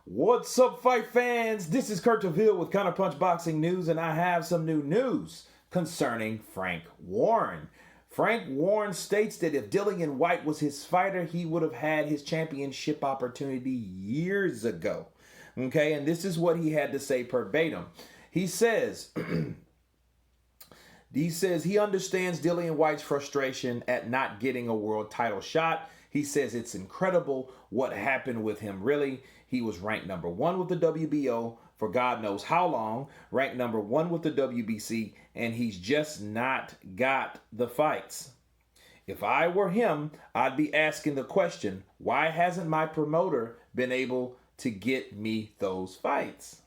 What's up, fight fans? This is Kurt DeVille with Counterpunch Boxing News, and I have some new news concerning Frank Warren. Frank Warren states that if Dillian Whyte was his fighter, he would have had his championship opportunity years ago. Okay, and this is what he had to say verbatim. He says, he understands Dillian Whyte's frustration at not getting a world title shot. He says it's incredible what happened with him, really. He was ranked number 1 with the WBO for God knows how long, ranked number 1 with the WBC, and he's just not got the fights. If I were him, I'd be asking the question, why hasn't my promoter been able to get me those fights?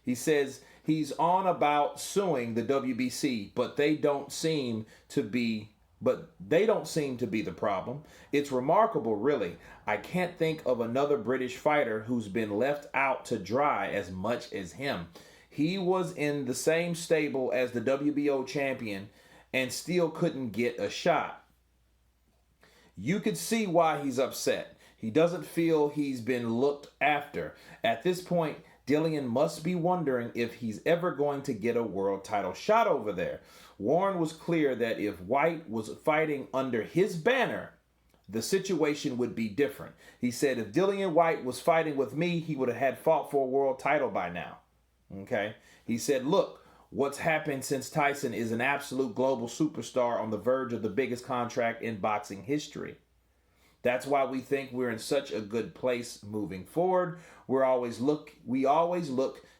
He says he's on about suing the WBC, but they don't seem to be the problem. It's remarkable, really. I can't think of another British fighter who's been left out to dry as much as him. He was in the same stable as the WBO champion and still couldn't get a shot. You could see why he's upset. He doesn't feel he's been looked after. At this point, Dillian must be wondering if he's ever going to get a world title shot over there. Warren was clear that if Whyte was fighting under his banner, the situation would be different. He said if Dillian Whyte was fighting with me, he would have had fought for a world title by now. Okay? He said, look, what's happened since Tyson is an absolute global superstar on the verge of the biggest contract in boxing history. That's why we think we're in such a good place moving forward. We always look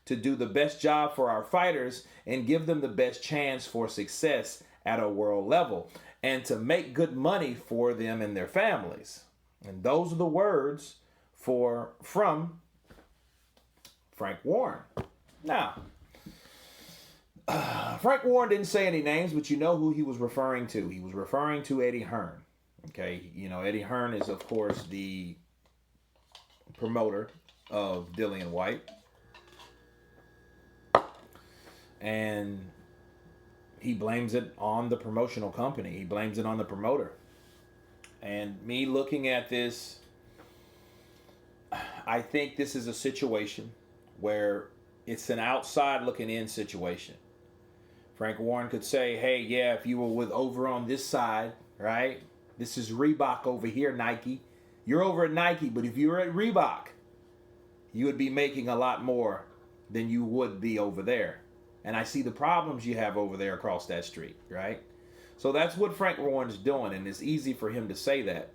to do the best job for our fighters and give them the best chance for success at a world level and to make good money for them and their families. And those are the words from Frank Warren. Now, Frank Warren didn't say any names, but you know who he was referring to. He was referring to Eddie Hearn. Okay, you know, Eddie Hearn is, of course, the promoter of Dillian Whyte. And he blames it on the promotional company. He blames it on the promoter. And me looking at this, I think this is a situation where it's an outside looking in situation. Frank Warren could say, hey, yeah, if you were over on this side, right? This is Reebok over here, Nike. You're over at Nike, but if you were at Reebok, you would be making a lot more than you would be over there. And I see the problems you have over there across that street, right? So that's what Frank Warren's doing, and it's easy for him to say that.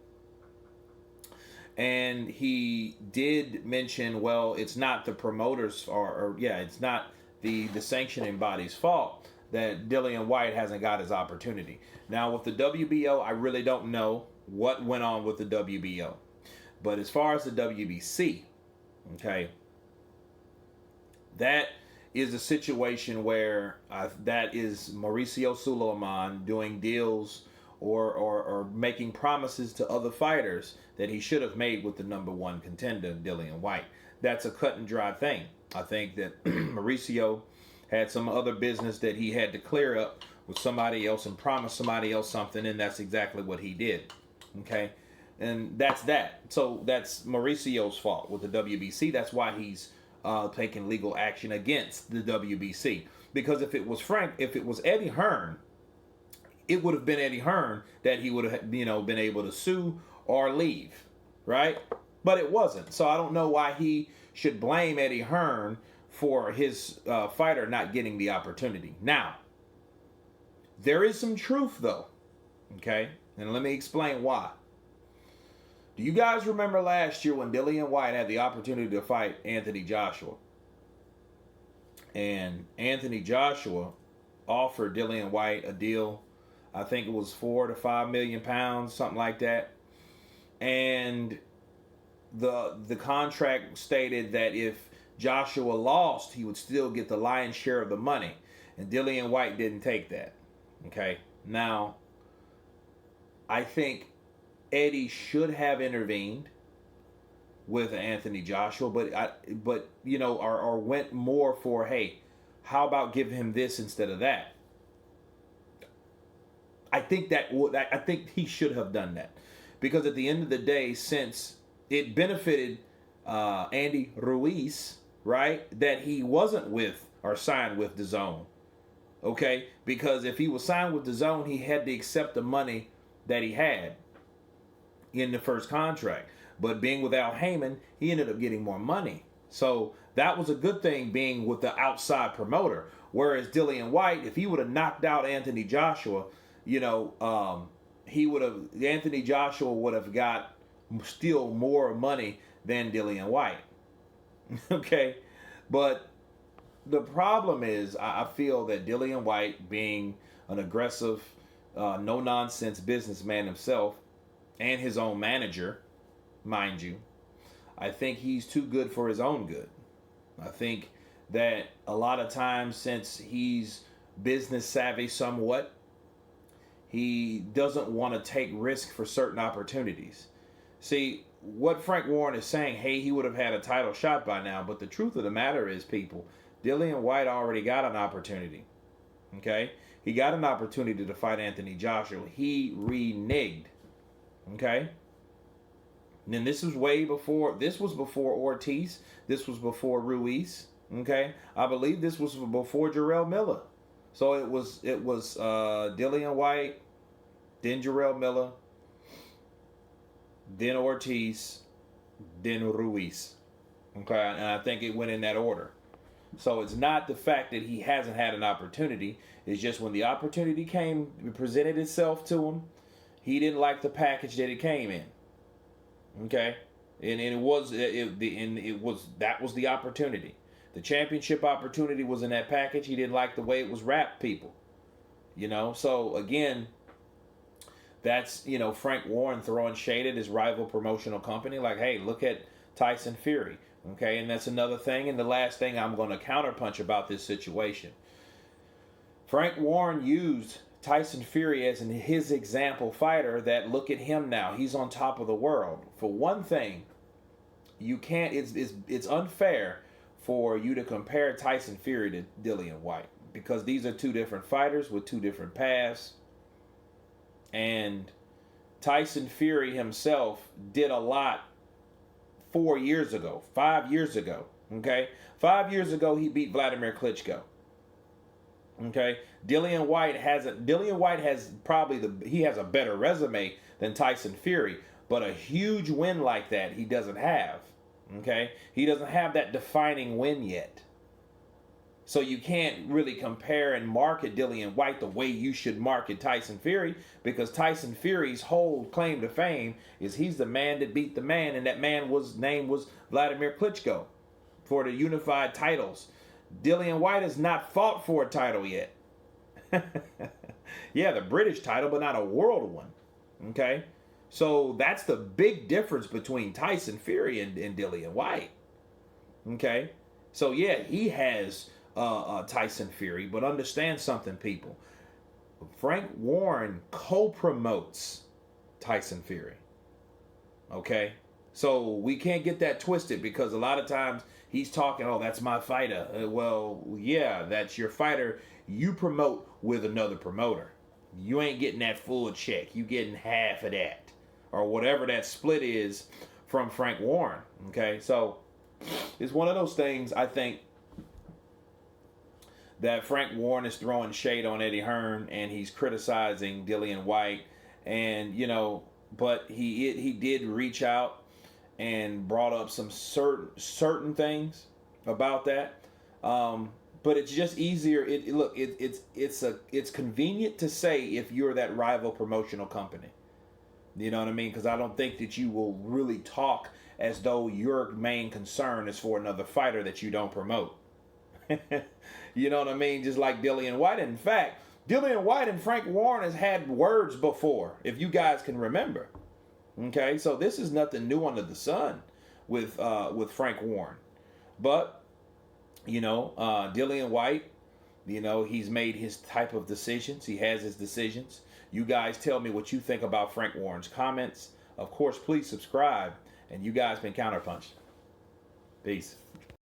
And he did mention, well, it's not the promoters, it's not the sanctioning body's fault that Dillian Whyte hasn't got his opportunity. Now, with the WBO, I really don't know what went on with the WBO. But as far as the WBC, okay, that is a situation where that is Mauricio Sulaiman doing deals or making promises to other fighters that he should have made with the number 1 contender, Dillian Whyte. That's a cut and dry thing. I think that Mauricio had some other business that he had to clear up with somebody else and promise somebody else something, and that's exactly what he did. Okay? And that's that. So that's Mauricio's fault with the WBC. That's why he's taking legal action against the WBC. Because if it was Eddie Hearn, it would have been Eddie Hearn that he would have, been able to sue or leave, right? But it wasn't. So I don't know why he should blame Eddie Hearn for his fighter not getting the opportunity. Now, there is some truth, though, okay? And let me explain why. Do you guys remember last year when Dillian Whyte had the opportunity to fight Anthony Joshua? And Anthony Joshua offered Dillian Whyte a deal, I think it was 4 to 5 million pounds, something like that. And the contract stated that if Joshua lost, he would still get the lion's share of the money. And Dillian Whyte didn't take that. Okay? Now, I think Eddie should have intervened with Anthony Joshua, but went more for, hey, How about giving him this instead of that? I think he should have done that, because at the end of the day, since it benefited Andy Ruiz, right, that he wasn't with or signed with DAZN. Okay, because if he was signed with DAZN, he had to accept the money that he had in the first contract. But being with Al Heyman, he ended up getting more money. So that was a good thing, being with the outside promoter. Whereas Dillian Whyte, if he would have knocked out Anthony Joshua, Anthony Joshua would have got still more money than Dillian Whyte. Okay, but the problem is, I feel that Dillian Whyte, being an aggressive, no-nonsense businessman himself, and his own manager, mind you, I think he's too good for his own good. I think that a lot of times, since he's business savvy somewhat, he doesn't want to take risk for certain opportunities. See, what Frank Warren is saying, hey, he would have had a title shot by now, but the truth of the matter is, people, Dillian Whyte already got an opportunity. Okay? He got an opportunity to fight Anthony Joshua. He reneged. Okay? And then this was before Ortiz. This was before Ruiz. Okay? I believe this was before Jarrell Miller. So it was Dillian Whyte, then Jarrell Miller, then Ortiz, then Ruiz. Okay? And I think it went in that order. So it's not the fact that he hasn't had an opportunity. It's just when the opportunity presented itself to him, he didn't like the package that it came in. Okay, and that was the opportunity. The championship opportunity was in that package. He didn't like the way it was wrapped, people. So again, that's Frank Warren throwing shade at his rival promotional company. Like, hey, look at Tyson Fury. Okay, and that's another thing. And the last thing I'm going to counterpunch about this situation. Frank Warren used Tyson Fury as his example fighter, that look at him now. He's on top of the world. For one thing, you can't, it's unfair for you to compare Tyson Fury to Dillian Whyte, because these are two different fighters with two different paths. And Tyson Fury himself did a lot 4 years ago, 5 years ago. Okay, 5 years ago he beat Vladimir Klitschko. Okay, Dillian Whyte has a better resume than Tyson Fury, but a huge win like that he doesn't have. Okay, he doesn't have that defining win yet. So you can't really compare and market Dillian Whyte the way you should market Tyson Fury, because Tyson Fury's whole claim to fame is he's the man that beat the man, and that name was Vladimir Klitschko for the unified titles. Dillian Whyte has not fought for a title yet. Yeah, the British title, but not a world one. Okay? So that's the big difference between Tyson Fury and Dillian Whyte. Okay? So yeah, he has Tyson Fury, but understand something, people. Frank Warren co-promotes Tyson Fury. Okay? So we can't get that twisted, because a lot of times he's talking, oh, that's my fighter. Well, yeah, that's your fighter. You promote with another promoter. You ain't getting that full check. You getting half of that, or whatever that split is from Frank Warren. Okay, so it's one of those things, I think, that Frank Warren is throwing shade on Eddie Hearn, and he's criticizing Dillian Whyte, and but he did reach out and brought up some certain things about that. But it's just easier. It's convenient to say if you're that rival promotional company. You know what I mean? Because I don't think that you will really talk as though your main concern is for another fighter that you don't promote. You know what I mean? Just like Dillian Whyte. In fact, Dillian Whyte and Frank Warren has had words before, if you guys can remember. Okay, so this is nothing new under the sun with Frank Warren. But Dillian Whyte, he's made his type of decisions. He has his decisions. You guys tell me what you think about Frank Warren's comments. Of course, please subscribe. And you guys been Counterpunched. Peace.